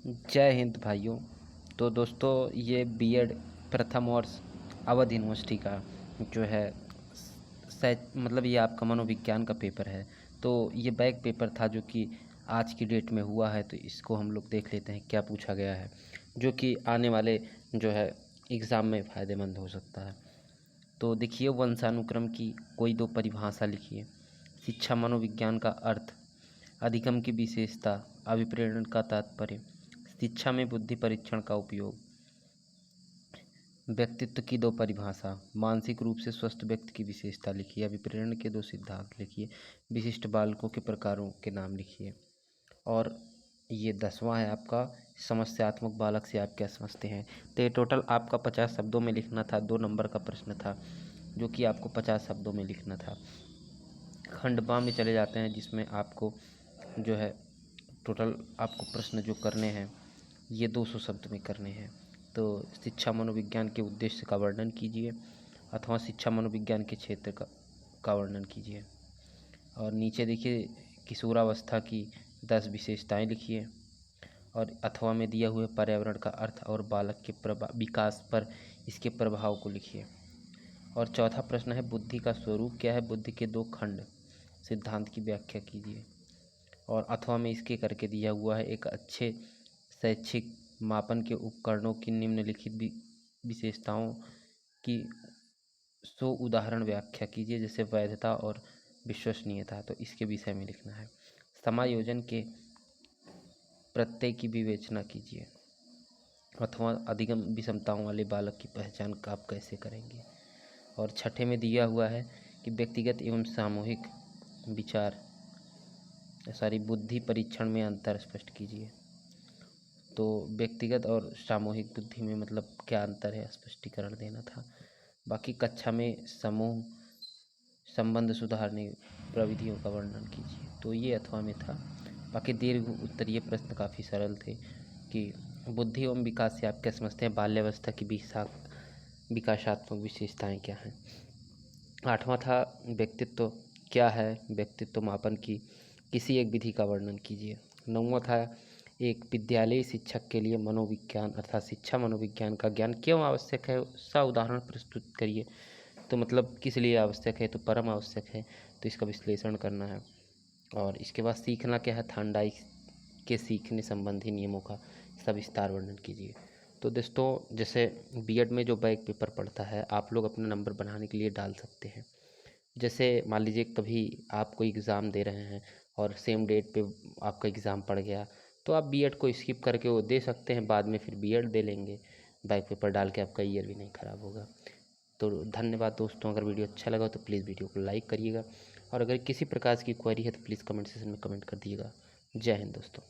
जय हिंद भाइयों। तो दोस्तों, ये बीएड प्रथम वर्ष अवध यूनिवर्सिटी का जो है मतलब ये आपका मनोविज्ञान का पेपर है। तो ये बैक पेपर था जो कि आज की डेट में हुआ है। तो इसको हम लोग देख लेते हैं क्या पूछा गया है, जो कि आने वाले जो है एग्ज़ाम में फ़ायदेमंद हो सकता है। तो देखिए, वंशानुक्रम की कोई दो परिभाषा लिखिए। शिक्षा मनोविज्ञान का अर्थ, अधिगम की विशेषता, अभिप्रेरण का तात्पर्य, शिक्षा में बुद्धि परीक्षण का उपयोग, व्यक्तित्व की दो परिभाषा, मानसिक रूप से स्वस्थ व्यक्ति की विशेषता लिखिए, अभिप्रेरण के दो सिद्धांत लिखिए, विशिष्ट बालकों के प्रकारों के नाम लिखिए। और ये 10वां है आपका, समस्यात्मक बालक से आप क्या समझते हैं। तो ये टोटल आपका 50 शब्दों में लिखना था। 2 नंबर का प्रश्न था जो कि आपको 50 शब्दों में लिखना था। खंड बा में चले जाते हैं, जिसमें आपको जो है टोटल आपको प्रश्न जो करने हैं ये 200 शब्द में करने हैं। तो शिक्षा मनोविज्ञान के उद्देश्य का वर्णन कीजिए, अथवा शिक्षा मनोविज्ञान के क्षेत्र का वर्णन कीजिए। और नीचे देखिए, किशोरावस्था की 10 विशेषताएं लिखिए। और अथवा में दिया हुए पर्यावरण का अर्थ और बालक के विकास पर इसके प्रभाव को लिखिए। और चौथा प्रश्न है, बुद्धि का स्वरूप क्या है, बुद्धि के 2 खंड, सिद्धांत की व्याख्या कीजिए। और अथवा में इसके करके दिया हुआ है, एक अच्छे शैक्षिक मापन के उपकरणों की निम्नलिखित विशेषताओं की उदाहरण व्याख्या कीजिए, जैसे वैधता और विश्वसनीयता। तो इसके विषय में लिखना है। समायोजन के प्रत्यय की विवेचना कीजिए, अथवा अधिगम विषमताओं वाले बालक की पहचान आप कैसे करेंगे। और छठे में दिया हुआ है कि व्यक्तिगत एवं सामूहिक विचार बुद्धि परीक्षण में अंतर स्पष्ट कीजिए। तो व्यक्तिगत और सामूहिक बुद्धि में मतलब क्या अंतर है, स्पष्टीकरण देना था। बाकी कक्षा में समूह संबंध सुधारने प्रविधियों का वर्णन कीजिए। तो ये अथवा में था। बाकी दीर्घ उत्तरीय प्रश्न काफ़ी सरल थे कि बुद्धि एवं विकास से आप क्या समझते हैं, बाल्यावस्था की विकासात्मक विशेषताएं क्या हैं। 8वां था, व्यक्तित्व क्या है, व्यक्तित्व मापन की किसी एक विधि का वर्णन कीजिए। 9वां था, एक विद्यालयी शिक्षक के लिए मनोविज्ञान अर्थात शिक्षा मनोविज्ञान का ज्ञान क्यों आवश्यक है, उसका उदाहरण प्रस्तुत करिए। तो मतलब किस लिए आवश्यक है, तो परम आवश्यक है, तो इसका विश्लेषण करना है। और इसके बाद सीखना क्या है, थांडाई के सीखने संबंधी नियमों का सविस्तार वर्णन कीजिए। तो दोस्तों, जैसे बीएड में जो बैक पेपर पड़ता है, आप लोग अपना नंबर बनाने के लिए डाल सकते हैं। जैसे मान लीजिए कभी आप कोई एग्ज़ाम दे रहे हैं और सेम डेट पे आपका एग्ज़ाम पड़ गया, तो आप बीएड को स्किप करके वो दे सकते हैं, बाद में फिर बीएड दे लेंगे। बैक पेपर डाल के आपका ईयर भी नहीं ख़राब होगा। तो धन्यवाद दोस्तों। अगर वीडियो अच्छा लगा तो प्लीज़ वीडियो को लाइक करिएगा, और अगर किसी प्रकार की क्वेरी है तो प्लीज़ कमेंट सेक्शन में कमेंट कर दीजिएगा। जय हिंद दोस्तों।